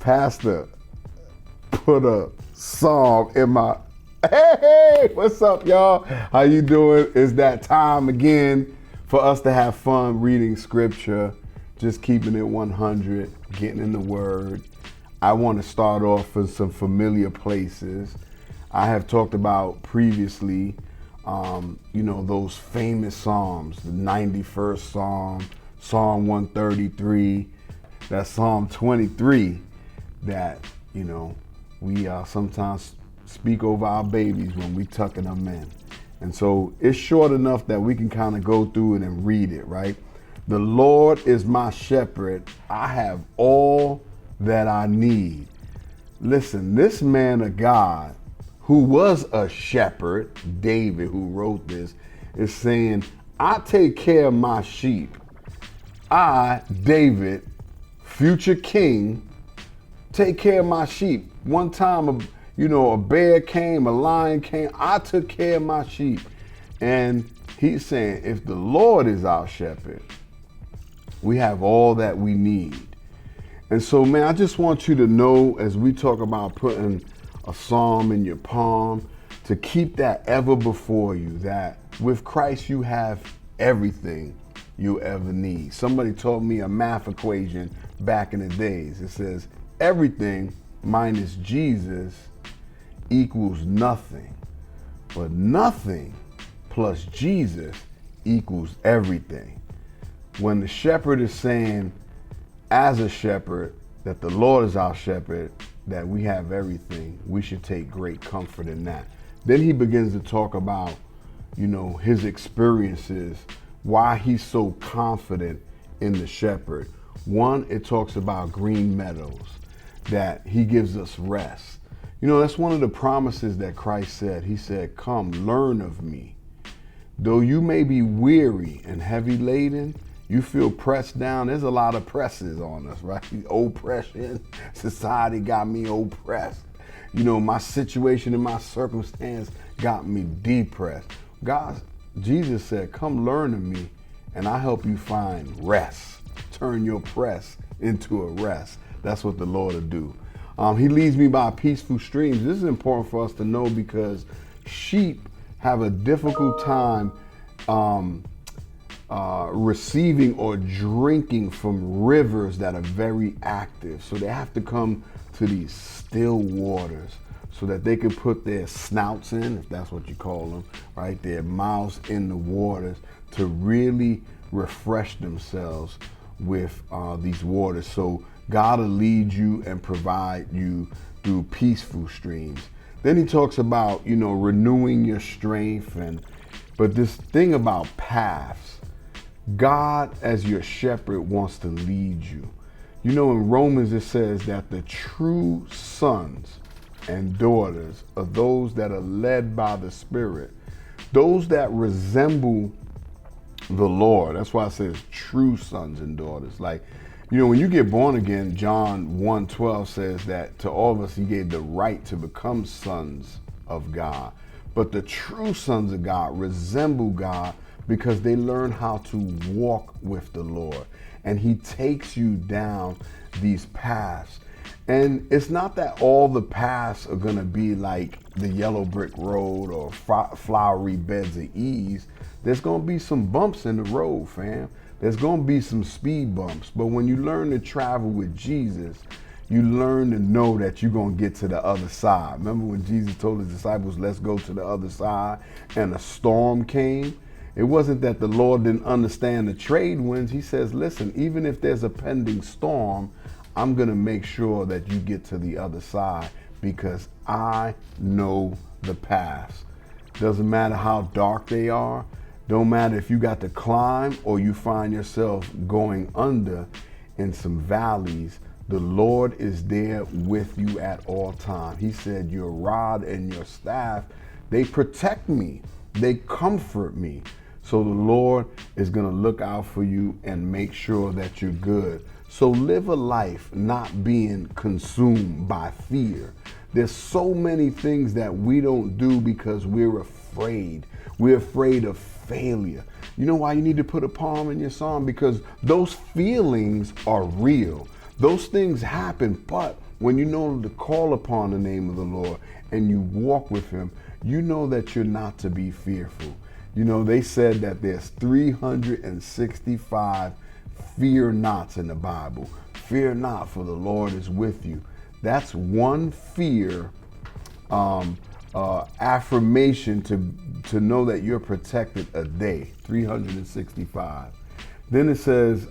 pastor put a psalm in my, hey, what's up, y'all? How you doing? It's that time again for us to have fun reading scripture, just keeping it 100, getting in the word. I want to start off with some familiar places. I have talked about previously, those famous Psalms, the 91st Psalm, Psalm 133, that Psalm 23 that, we sometimes speak over our babies when we tucking them in. And so it's short enough that we can kind of go through it and read it, right? The Lord is my shepherd. I have all that I need. Listen, this man of God who was a shepherd, David, who wrote this, is saying, I take care of my sheep. I, David, future king, take care of my sheep. One time, a bear came, a lion came, I took care of my sheep. And he's saying, if the Lord is our shepherd, we have all that we need. And so, man, I just want you to know, as we talk about putting a psalm in your palm, to keep that ever before you, that with Christ you have everything you ever need. Somebody taught me a math equation back in the days. It says everything minus Jesus equals nothing, but nothing plus Jesus equals everything. When the shepherd is saying, as a shepherd, that the Lord is our shepherd, that we have everything, we should take great comfort in that. Then he begins to talk about, his experiences, why he's so confident in the shepherd. One, it talks about green meadows, that he gives us rest. That's one of the promises that Christ said. He said, come, learn of me. Though you may be weary and heavy laden, you feel pressed down. There's a lot of presses on us, right? Oppression, society got me oppressed. My situation and my circumstance got me depressed. Jesus said, come learn of me and I'll help you find rest. Turn your press into a rest. That's what the Lord will do. He leads me by peaceful streams. This is important for us to know because sheep have a difficult time receiving or drinking from rivers that are very active. So they have to come to these still waters so that they can put their snouts in, if that's what you call them, right? Their mouths in the waters to really refresh themselves with these waters. So God will lead you and provide you through peaceful streams. Then he talks about, renewing your strength. But this thing about paths, God as your shepherd wants to lead you. In Romans it says that the true sons and daughters are those that are led by the Spirit, those that resemble the Lord. That's why it says true sons and daughters. Like, when you get born again, John 1:12 says that to all of us, he gave the right to become sons of God. But the true sons of God resemble God because they learn how to walk with the Lord. And he takes you down these paths. And it's not that all the paths are going to be like the yellow brick road or flowery beds of ease. There's going to be some bumps in the road, fam. There's going to be some speed bumps. But when you learn to travel with Jesus, you learn to know that you're going to get to the other side. Remember when Jesus told his disciples, let's go to the other side, and a storm came? It wasn't that the Lord didn't understand the trade winds. He says, listen, even if there's a pending storm, I'm going to make sure that you get to the other side because I know the paths. Doesn't matter how dark they are. Don't matter if you got to climb or you find yourself going under in some valleys. The Lord is there with you at all times. He said, your rod and your staff, they protect me. They comfort me. So the Lord is going to look out for you and make sure that you're good. So live a life not being consumed by fear. There's so many things that we don't do because we're afraid. We're afraid of failure. You know why you need to put a palm in your psalm? Because those feelings are real. Those things happen, but when you know to call upon the name of the Lord and you walk with him, you know that you're not to be fearful. You know, they said that there's 365 fear nots in the Bible. Fear not, for the Lord is with you. That's one fear affirmation to know that you're protected a day, 365. Then it says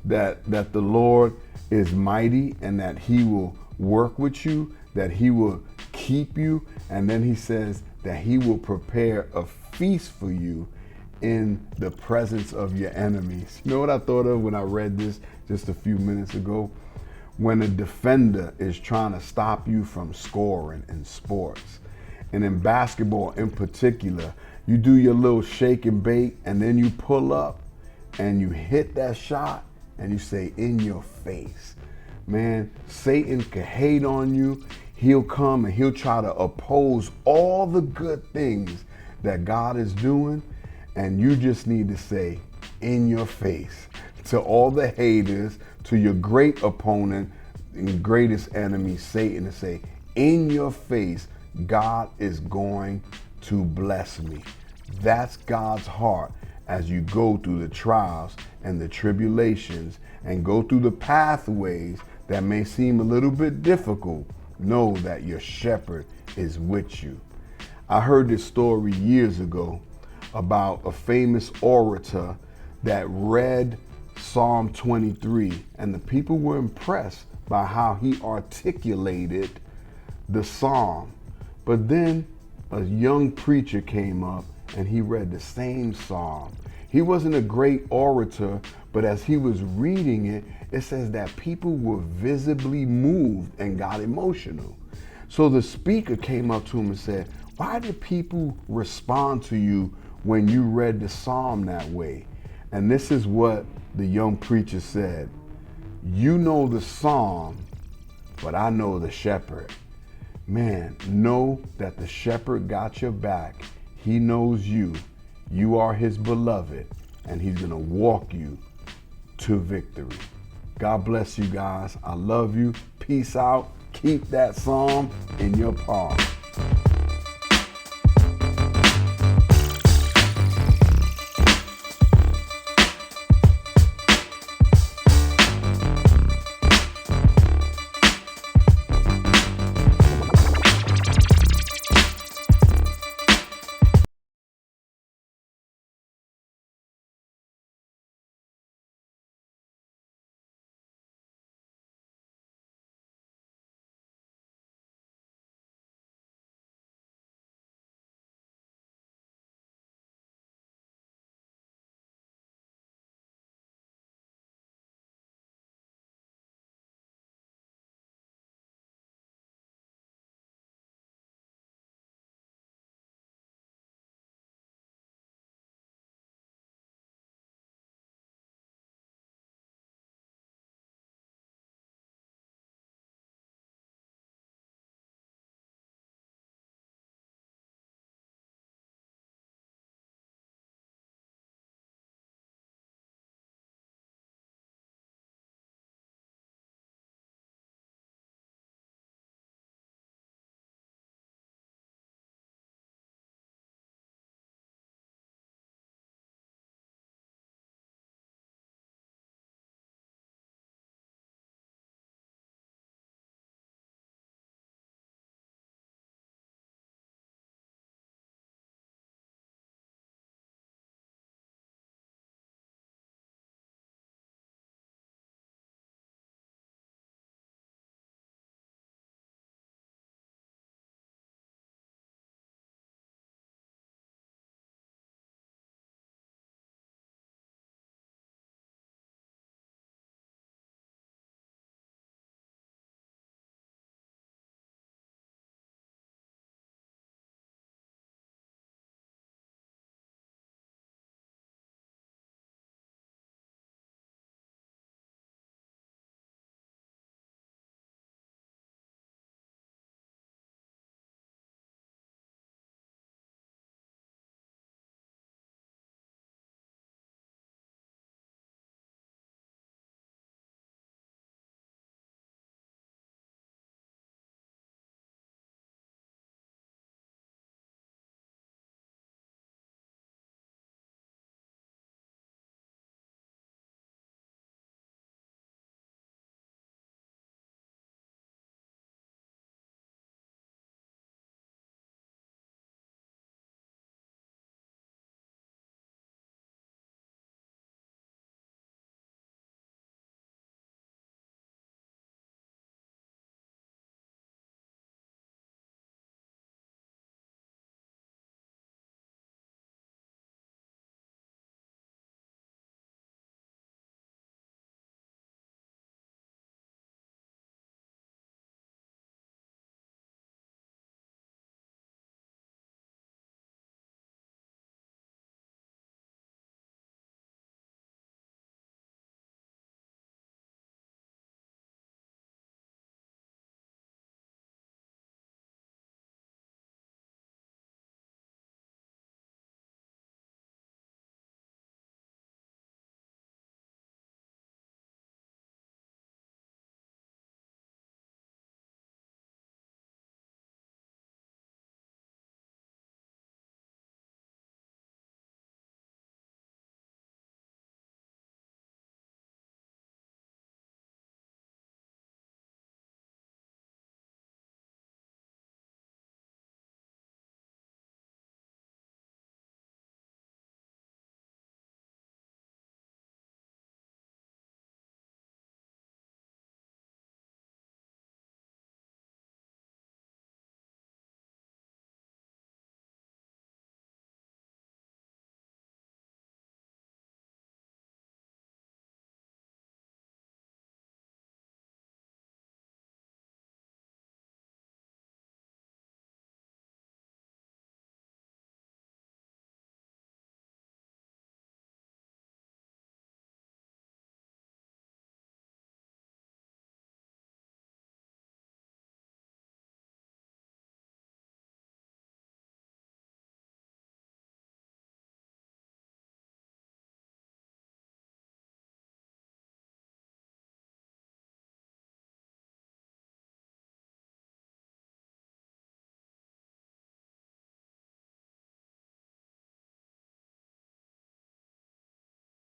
that the Lord is mighty and that he will work with you, that he will keep you, and then he says that he will prepare a feast for you in the presence of your enemies. You know what I thought of when I read this just a few minutes ago? When a defender is trying to stop you from scoring in sports, and in basketball in particular, you do your little shake and bake, and then you pull up and you hit that shot and you say, in your face. Man, Satan can hate on you. He'll come and he'll try to oppose all the good things that God is doing. And you just need to say, in your face, to all the haters, to your great opponent and greatest enemy, Satan, to say, in your face, God is going to bless me. That's God's heart as you go through the trials and the tribulations and go through the pathways that may seem a little bit difficult. Know that your shepherd is with you. I heard this story years ago about a famous orator that read Psalm 23, and the people were impressed by how he articulated the psalm. But then a young preacher came up and he read the same psalm. He wasn't a great orator, but as he was reading it, it says that people were visibly moved and got emotional. So the speaker came up to him and said, why did people respond to you when you read the psalm that way? And this is what the young preacher said. You know the psalm, but I know the shepherd. Man, know that the shepherd got your back. He knows you. You are his beloved, and he's going to walk you to victory. God bless you guys. I love you. Peace out. Keep that psalm in your palm.